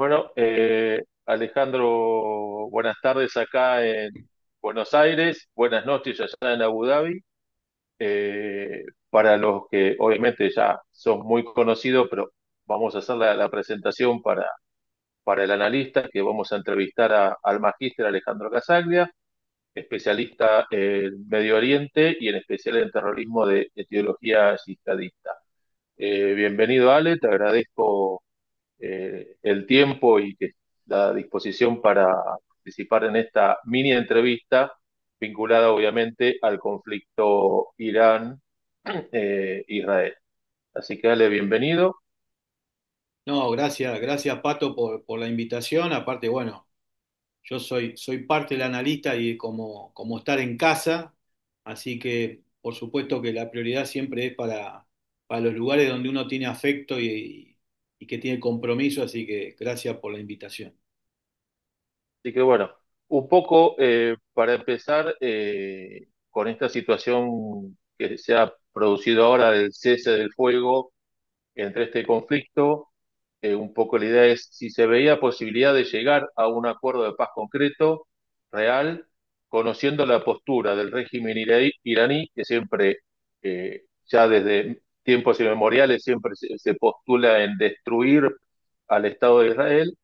Bueno, Alejandro, buenas tardes acá en Buenos Aires, buenas noches allá en Abu Dhabi. Para los que obviamente ya son muy conocidos, pero vamos a hacer la presentación para el analista que vamos a entrevistar al magíster Alejandro Casaglia, especialista en Medio Oriente y en especial en terrorismo de etiología yihadista. Bienvenido, Ale, te agradezco el tiempo y que la disposición para participar en esta mini entrevista vinculada obviamente al conflicto Irán-Israel. Así que dale bienvenido. No, gracias Pato por la invitación. Aparte, bueno, yo soy parte del analista y como estar en casa, así que por supuesto que la prioridad siempre es para los lugares donde uno tiene afecto y que tiene compromiso, así que gracias por la invitación. Así que bueno, un poco para empezar con esta situación que se ha producido ahora del cese del fuego entre este conflicto. Un poco la idea es si se veía posibilidad de llegar a un acuerdo de paz concreto, real, conociendo la postura del régimen iraní, que siempre, ya desde tiempos inmemoriales, siempre se postula en destruir al Estado de Israel,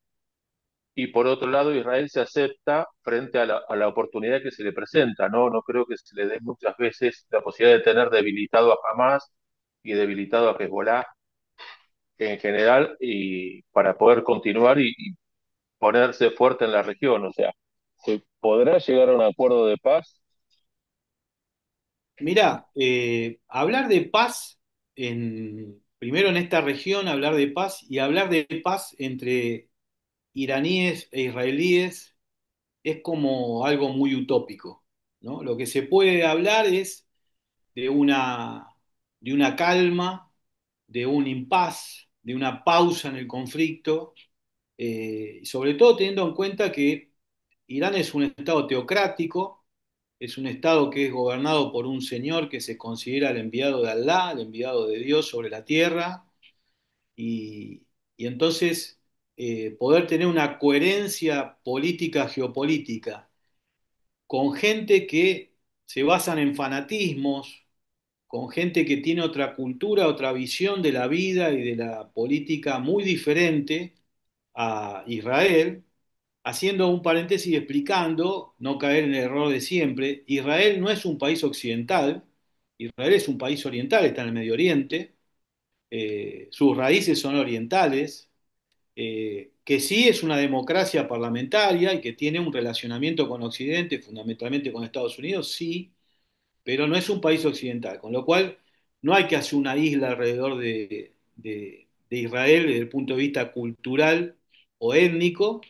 y por otro lado Israel se acepta frente a la oportunidad que se le presenta, ¿no? No creo que se le dé muchas veces la posibilidad de tener debilitado a Hamas y debilitado a Hezbollah en general y para poder continuar y ponerse fuerte en la región. O sea, ¿se podrá llegar a un acuerdo de paz? Mirá, hablar de paz primero en esta región, hablar de paz y hablar de paz entre iraníes e israelíes es como algo muy utópico, ¿no? Lo que se puede hablar es de de una calma, de un impas, de una pausa en el conflicto, y sobre todo teniendo en cuenta que Irán es un estado teocrático, es un estado que es gobernado por un señor que se considera el enviado de Alá, el enviado de Dios sobre la tierra, y, y entonces poder tener una coherencia política geopolítica con gente que se basan en fanatismos, con gente que tiene otra cultura, otra visión de la vida y de la política muy diferente a Israel, haciendo un paréntesis y explicando, no caer en el error de siempre, Israel no es un país occidental, Israel es un país oriental, está en el Medio Oriente, sus raíces son orientales, que sí es una democracia parlamentaria y que tiene un relacionamiento con Occidente, fundamentalmente con Estados Unidos, sí, pero no es un país occidental, con lo cual no hay que hacer una isla alrededor de Israel desde el punto de vista cultural o étnico,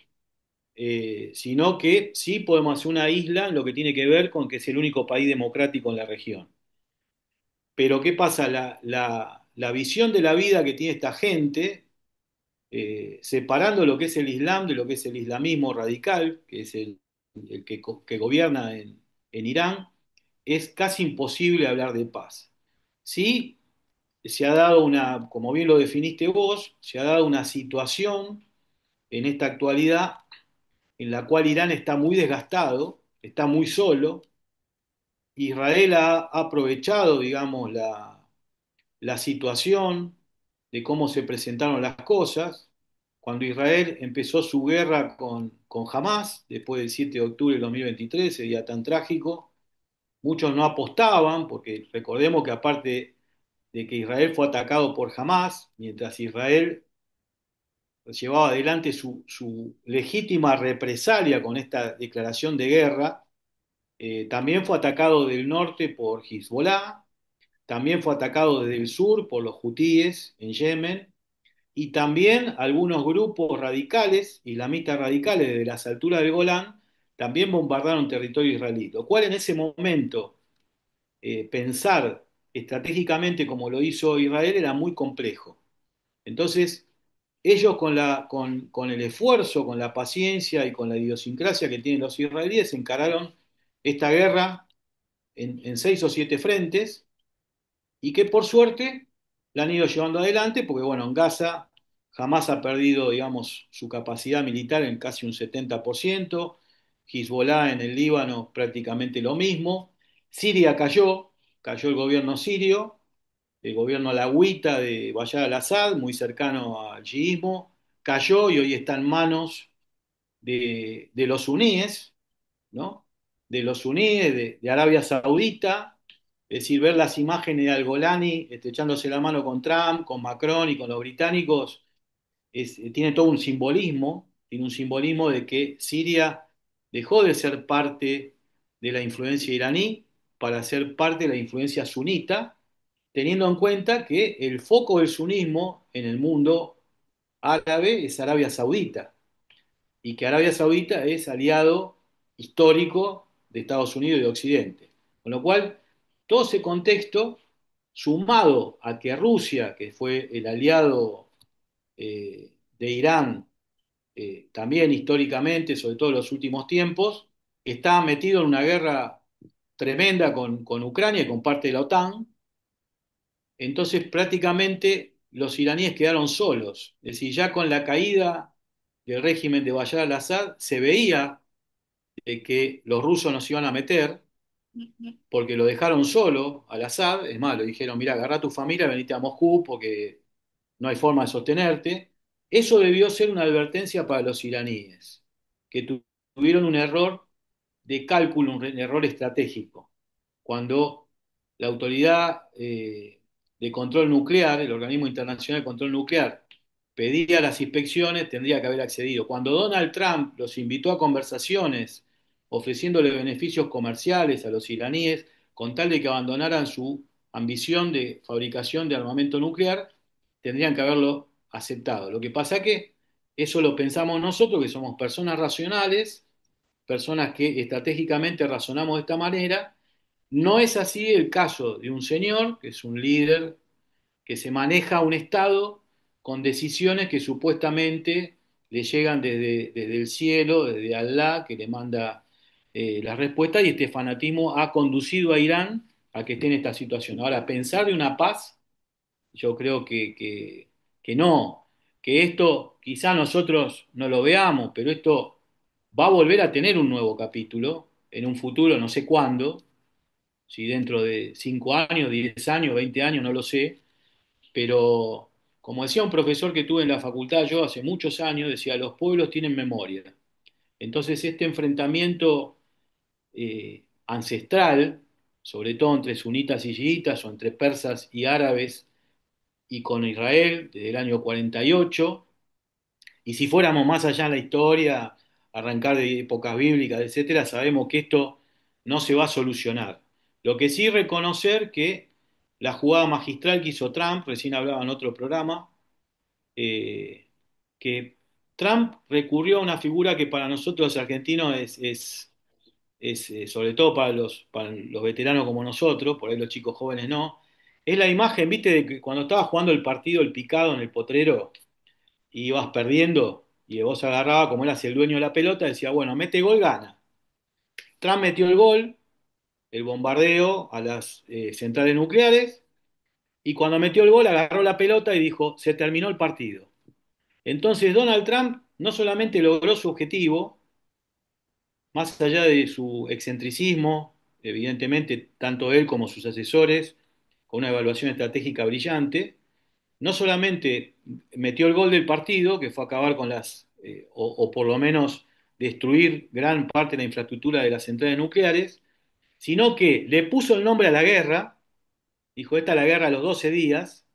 sino que sí podemos hacer una isla en lo que tiene que ver con que es el único país democrático en la región. Pero ¿qué pasa? La visión de la vida que tiene esta gente, separando lo que es el Islam de lo que es el islamismo radical, que es el que gobierna en Irán, es casi imposible hablar de paz. Sí, se ha dado como bien lo definiste vos, se ha dado una situación en esta actualidad en la cual Irán está muy desgastado, está muy solo. Israel ha aprovechado, digamos, la situación de cómo se presentaron las cosas. Cuando Israel empezó su guerra con Hamas, después del 7 de octubre de 2023, ese día tan trágico, muchos no apostaban, porque recordemos que aparte de que Israel fue atacado por Hamas, mientras Israel llevaba adelante su legítima represalia con esta declaración de guerra, también fue atacado del norte por Hezbollah, también fue atacado desde el sur por los hutíes en Yemen, y también algunos grupos radicales, islamistas radicales desde las alturas del Golán, también bombardearon territorio israelí, lo cual en ese momento pensar estratégicamente como lo hizo Israel era muy complejo. Entonces, ellos con el esfuerzo, con la paciencia y con la idiosincrasia que tienen los israelíes encararon esta guerra en seis o siete frentes y que por suerte la han ido llevando adelante porque, bueno, en Gaza jamás ha perdido, digamos, su capacidad militar en casi un 70%. Hezbollah en el Líbano prácticamente lo mismo. Siria cayó el gobierno sirio, el gobierno alawita de Bashar al-Assad, muy cercano al chiismo, cayó y hoy está en manos de los suníes, ¿no? De los suníes, de Arabia Saudita, es decir, ver las imágenes de Al-Golani echándose la mano con Trump, con Macron y con los británicos, tiene todo un simbolismo, tiene un simbolismo de que Siria dejó de ser parte de la influencia iraní para ser parte de la influencia sunita, teniendo en cuenta que el foco del sunismo en el mundo árabe es Arabia Saudita y que Arabia Saudita es aliado histórico de Estados Unidos y de Occidente. Con lo cual, todo ese contexto, sumado a que Rusia, que fue el aliado de Irán, también históricamente, sobre todo en los últimos tiempos, está metido en una guerra tremenda con Ucrania y con parte de la OTAN. Entonces prácticamente los iraníes quedaron solos. Es decir, ya con la caída del régimen de Bashar al-Assad se veía que los rusos nos iban a meter porque lo dejaron solo al Assad. Es más, le dijeron, mira, agarra a tu familia, venite a Moscú porque no hay forma de sostenerte. Eso debió ser una advertencia para los iraníes, que tuvieron un error de cálculo, un error estratégico. Cuando la autoridad de control nuclear, el Organismo Internacional de Control Nuclear, pedía las inspecciones, tendría que haber accedido. Cuando Donald Trump los invitó a conversaciones ofreciéndole beneficios comerciales a los iraníes con tal de que abandonaran su ambición de fabricación de armamento nuclear, tendrían que haberlo aceptado. Lo que pasa es que eso lo pensamos nosotros, que somos personas racionales, personas que estratégicamente razonamos de esta manera. No es así el caso de un señor, que es un líder, que se maneja un Estado con decisiones que supuestamente le llegan desde el cielo, desde Alá, que le manda la respuesta, y este fanatismo ha conducido a Irán a que esté en esta situación. Ahora, pensar de una paz, yo creo que no, que esto quizá nosotros no lo veamos, pero esto va a volver a tener un nuevo capítulo en un futuro, no sé cuándo, si dentro de 5 años, 10 años, 20 años, no lo sé, pero como decía un profesor que tuve en la facultad yo hace muchos años, decía, los pueblos tienen memoria. Entonces este enfrentamiento ancestral, sobre todo entre sunitas y chiitas o entre persas y árabes y con Israel desde el año 48, y si fuéramos más allá en la historia, arrancar de épocas bíblicas, etcétera, sabemos que esto no se va a solucionar. Lo que sí reconocer que la jugada magistral que hizo Trump, recién hablaba en otro programa, eh, que Trump recurrió a una figura que para nosotros los argentinos sobre todo para los veteranos como nosotros, por ahí los chicos jóvenes no, es la imagen, viste, de que cuando estaba jugando el partido, el picado en el potrero, y ibas perdiendo, y vos agarraba, como él hacía el dueño de la pelota, decía, bueno, mete gol, gana. Trump metió el gol, el bombardeo a las centrales nucleares, y cuando metió el gol agarró la pelota y dijo, se terminó el partido. Entonces Donald Trump no solamente logró su objetivo, más allá de su excentricismo, evidentemente tanto él como sus asesores, con una evaluación estratégica brillante, no solamente metió el gol del partido, que fue acabar con o por lo menos destruir gran parte de la infraestructura de las centrales nucleares, sino que le puso el nombre a la guerra, dijo, esta es la guerra a los 12 días,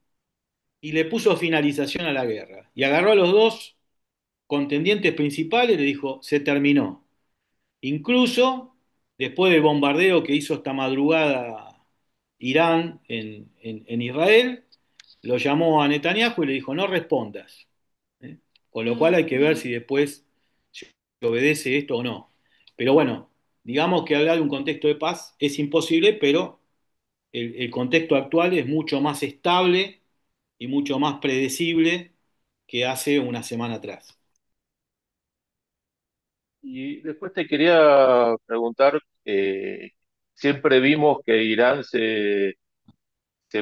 y le puso finalización a la guerra. Y agarró a los dos contendientes principales y le dijo, se terminó. Incluso después del bombardeo que hizo esta madrugada Irán en Israel, lo llamó a Netanyahu y le dijo, no respondas. ¿Eh? Con lo cual hay que ver si después se obedece esto o no. Pero bueno, digamos que hablar de un contexto de paz es imposible, pero el contexto actual es mucho más estable y mucho más predecible que hace una semana atrás. Y después te quería preguntar, siempre vimos que Irán se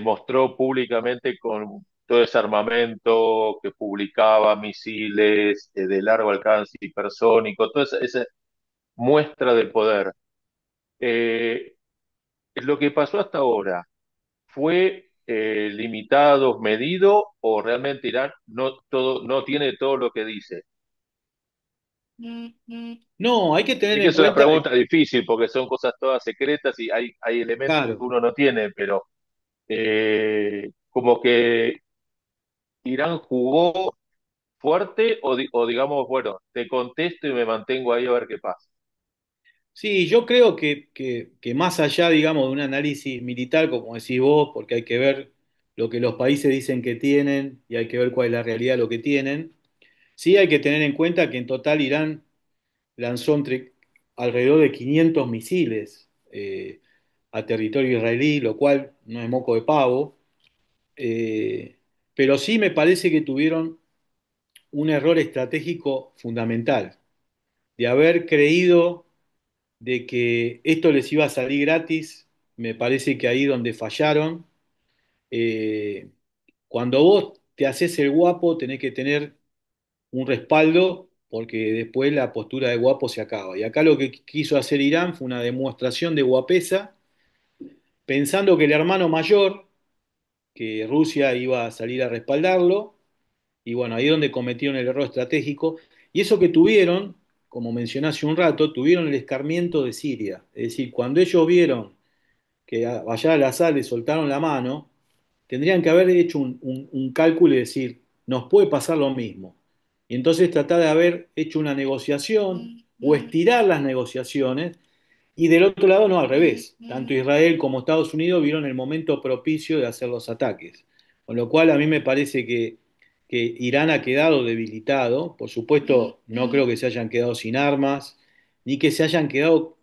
mostró públicamente con todo ese armamento que publicaba, misiles de largo alcance hipersónico, toda esa muestra de poder. Eh, lo que pasó hasta ahora, ¿fue limitado, medido o realmente Irán no tiene todo lo que dice? No, hay que tener Sé que en es una cuenta, pregunta difícil porque son cosas todas secretas y hay elementos que claro. uno no tiene, pero como que Irán jugó fuerte o digamos, bueno, te contesto y me mantengo ahí a ver qué pasa. Sí, yo creo que más allá, digamos, de un análisis militar, como decís vos, porque hay que ver lo que los países dicen que tienen y hay que ver cuál es la realidad de lo que tienen, sí hay que tener en cuenta que en total Irán lanzó alrededor de 500 misiles a territorio israelí, lo cual no es moco de pavo, eh, pero sí me parece que tuvieron un error estratégico fundamental, de haber creído de que esto les iba a salir gratis, me parece que ahí donde fallaron. Eh, Cuando vos te haces el guapo, tenés que tener un respaldo, porque después la postura de guapo se acaba. Y acá lo que quiso hacer Irán fue una demostración de guapesa, pensando que el hermano mayor, que Rusia iba a salir a respaldarlo, y bueno, ahí es donde cometieron el error estratégico. Y eso que tuvieron, como mencioné hace un rato, tuvieron el escarmiento de Siria. Es decir, cuando ellos vieron que a Bashar al-Assad le soltaron la mano, tendrían que haber hecho un cálculo y decir, nos puede pasar lo mismo. Y entonces tratar de haber hecho una negociación o estirar las negociaciones y del otro lado no, al revés. Tanto Israel como Estados Unidos vieron el momento propicio de hacer los ataques. Con lo cual a mí me parece que Irán ha quedado debilitado. Por supuesto, no creo que se hayan quedado sin armas, ni que se hayan quedado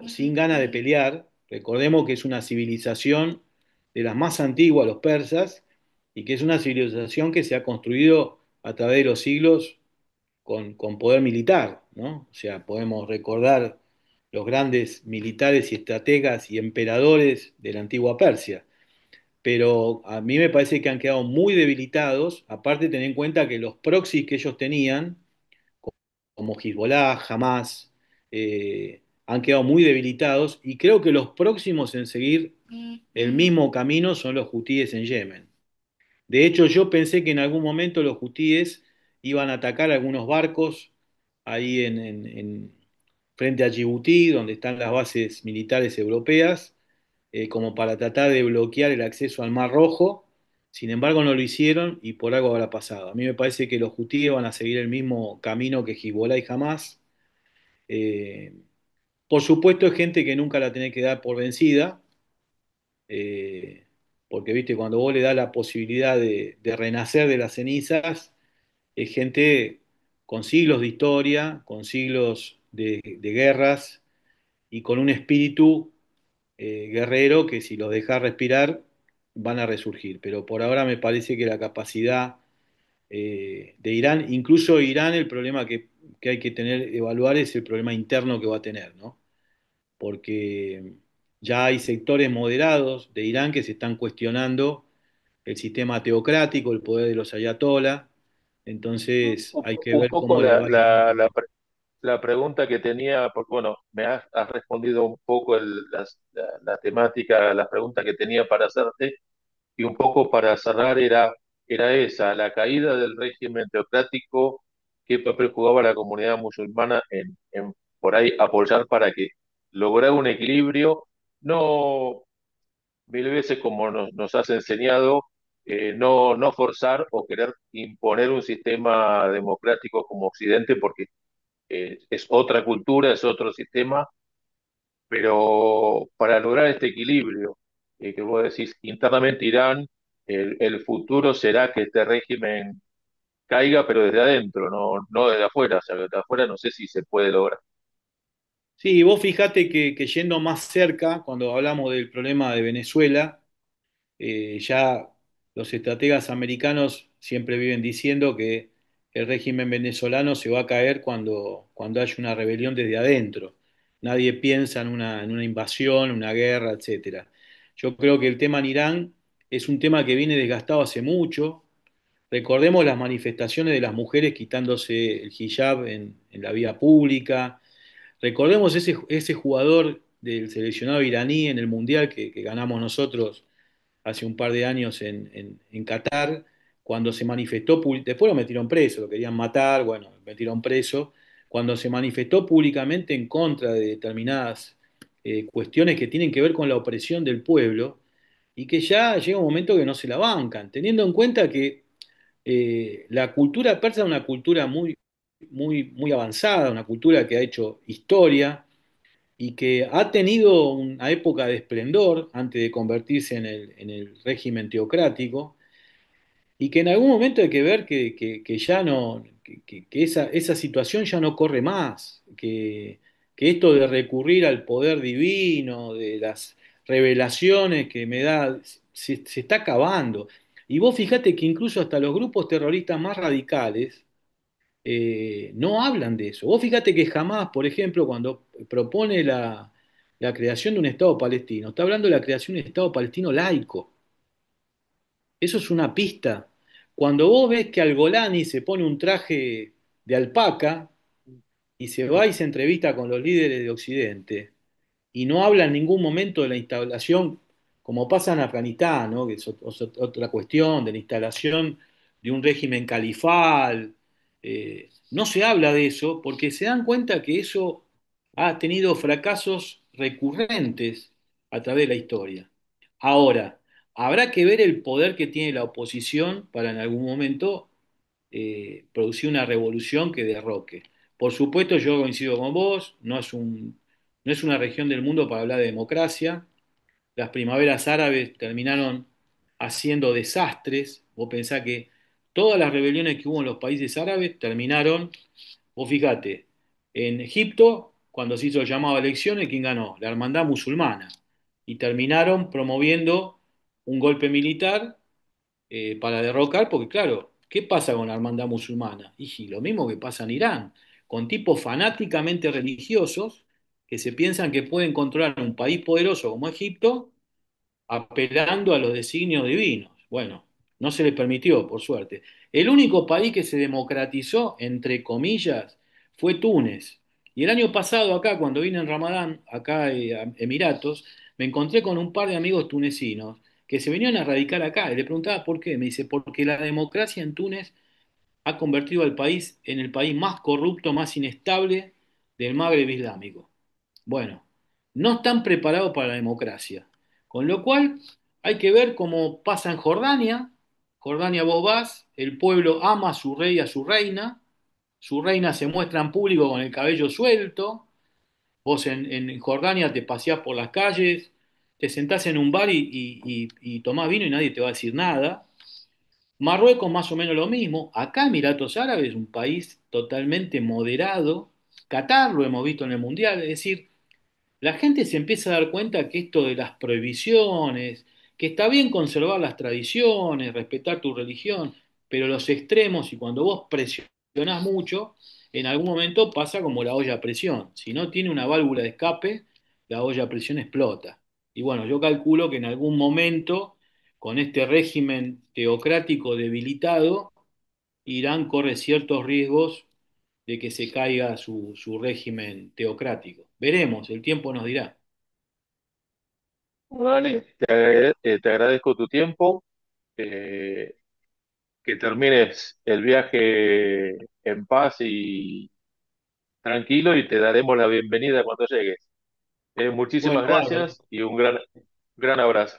sin ganas de pelear. Recordemos que es una civilización de las más antiguas, los persas, y que es una civilización que se ha construido a través de los siglos con poder militar, ¿no? O sea, podemos recordar los grandes militares y estrategas y emperadores de la antigua Persia. Pero a mí me parece que han quedado muy debilitados, aparte tener en cuenta que los proxies que ellos tenían, como Hezbollah, Hamas, han quedado muy debilitados y creo que los próximos en seguir el mismo camino son los hutíes en Yemen. De hecho, yo pensé que en algún momento los hutíes iban a atacar algunos barcos ahí frente a Djibouti, donde están las bases militares europeas, como para tratar de bloquear el acceso al Mar Rojo. Sin embargo, no lo hicieron y por algo habrá pasado. A mí me parece que los hutíes van a seguir el mismo camino que Hezbollah y Hamas. Eh, por supuesto, es gente que nunca la tenés que dar por vencida, eh, porque viste, cuando vos le das la posibilidad de renacer de las cenizas, es gente con siglos de historia, con siglos de guerras y con un espíritu guerrero que si los dejas respirar van a resurgir. Pero por ahora me parece que la capacidad de Irán, incluso Irán, el problema que hay que tener, evaluar es el problema interno que va a tener, ¿no? Porque ya hay sectores moderados de Irán que se están cuestionando el sistema teocrático, el poder de los ayatolá, entonces hay que Un ver poco cómo le va a Irán. la pregunta que tenía, porque bueno, has respondido un poco la temática, las preguntas que tenía para hacerte, y un poco para cerrar era esa, la caída del régimen teocrático, qué papel jugaba la comunidad musulmana en por ahí apoyar para que lograra un equilibrio, no mil veces como nos has enseñado, no forzar o querer imponer un sistema democrático como Occidente, porque es otra cultura, es otro sistema, pero para lograr este equilibrio, que vos decís, internamente Irán, el futuro será que este régimen caiga, pero desde adentro, no desde afuera, o sea, desde afuera no sé si se puede lograr. Sí, vos fijate que yendo más cerca, cuando hablamos del problema de Venezuela, ya los estrategas americanos siempre viven diciendo que el régimen venezolano se va a caer cuando haya una rebelión desde adentro. Nadie piensa en una invasión, una guerra, etcétera. Yo creo que el tema en Irán es un tema que viene desgastado hace mucho. Recordemos las manifestaciones de las mujeres quitándose el hijab en la vía pública. Recordemos ese jugador del seleccionado iraní en el Mundial que ganamos nosotros hace un par de años en Qatar, cuando se manifestó, después lo metieron preso, lo querían matar, bueno, lo metieron preso, cuando se manifestó públicamente en contra de determinadas cuestiones que tienen que ver con la opresión del pueblo y que ya llega un momento que no se la bancan, teniendo en cuenta que la cultura persa es una cultura muy avanzada, una cultura que ha hecho historia y que ha tenido una época de esplendor antes de convertirse en el régimen teocrático, y que en algún momento hay que ver que ya no, que esa situación ya no corre más, que esto de recurrir al poder divino, de las revelaciones que me da, se está acabando. Y vos fijate que incluso hasta los grupos terroristas más radicales, no hablan de eso. Vos fíjate que jamás, por ejemplo, cuando propone la creación de un Estado palestino, está hablando de la creación de un Estado palestino laico. Eso es una pista. Cuando vos ves que Al-Golani se pone un traje de alpaca y se va y se entrevista con los líderes de Occidente, y no habla en ningún momento de la instalación, como pasa en Afganistán, ¿no? Que es otra cuestión, de la instalación de un régimen califal. No se habla de eso porque se dan cuenta que eso ha tenido fracasos recurrentes a través de la historia. Ahora, habrá que ver el poder que tiene la oposición para en algún momento producir una revolución que derroque. Por supuesto, yo coincido con vos, no es una región del mundo para hablar de democracia. Las primaveras árabes terminaron haciendo desastres. Vos pensás que todas las rebeliones que hubo en los países árabes terminaron, vos fíjate, en Egipto, cuando se hizo el llamado a elecciones, ¿quién ganó? La hermandad musulmana. Y terminaron promoviendo un golpe militar para derrocar, porque claro, ¿qué pasa con la hermandad musulmana? Y lo mismo que pasa en Irán, con tipos fanáticamente religiosos que se piensan que pueden controlar un país poderoso como Egipto apelando a los designios divinos. Bueno, no se les permitió, por suerte. El único país que se democratizó, entre comillas, fue Túnez. Y el año pasado acá, cuando vine en Ramadán, acá a Emiratos, me encontré con un par de amigos tunecinos que se venían a radicar acá. Y le preguntaba por qué. Me dice, porque la democracia en Túnez ha convertido al país en el país más corrupto, más inestable del Magreb islámico. Bueno, no están preparados para la democracia. Con lo cual, hay que ver cómo pasa en Jordania. Jordania vos vas, el pueblo ama a su rey y a su reina se muestra en público con el cabello suelto, vos en Jordania te paseás por las calles, te sentás en un bar y tomás vino y nadie te va a decir nada. Marruecos más o menos lo mismo. Acá Emiratos Árabes, un país totalmente moderado. Qatar lo hemos visto en el Mundial. Es decir, la gente se empieza a dar cuenta que esto de las prohibiciones, que está bien conservar las tradiciones, respetar tu religión, pero los extremos y cuando vos presionás mucho, en algún momento pasa como la olla a presión. Si no tiene una válvula de escape, la olla a presión explota. Y bueno, yo calculo que en algún momento, con este régimen teocrático debilitado, Irán corre ciertos riesgos de que se caiga su régimen teocrático. Veremos, el tiempo nos dirá. Dale, te agradezco tu tiempo, eh, que termines el viaje en paz y tranquilo y te daremos la bienvenida cuando llegues. Bueno, Muchísimas bárbaro. gracias y un gran abrazo.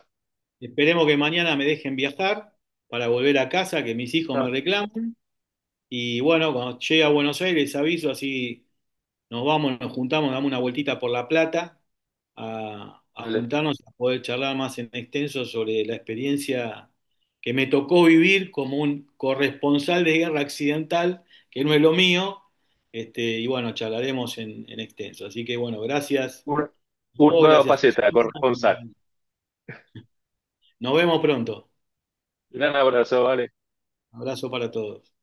Esperemos que mañana me dejen viajar para volver a casa, que mis hijos me Ah, reclamen. Y bueno, cuando llegue a Buenos Aires les aviso, así nos vamos, nos juntamos, damos una vueltita por La Plata a dale. juntarnos a poder charlar más en extenso sobre la experiencia que me tocó vivir como un corresponsal de guerra accidental, que no es lo mío. Y bueno, charlaremos en extenso. Así que bueno, gracias Una, a una vos, nueva gracias a faceta, todos. corresponsal. Nos vemos pronto. Gran abrazo, vale. Abrazo para todos.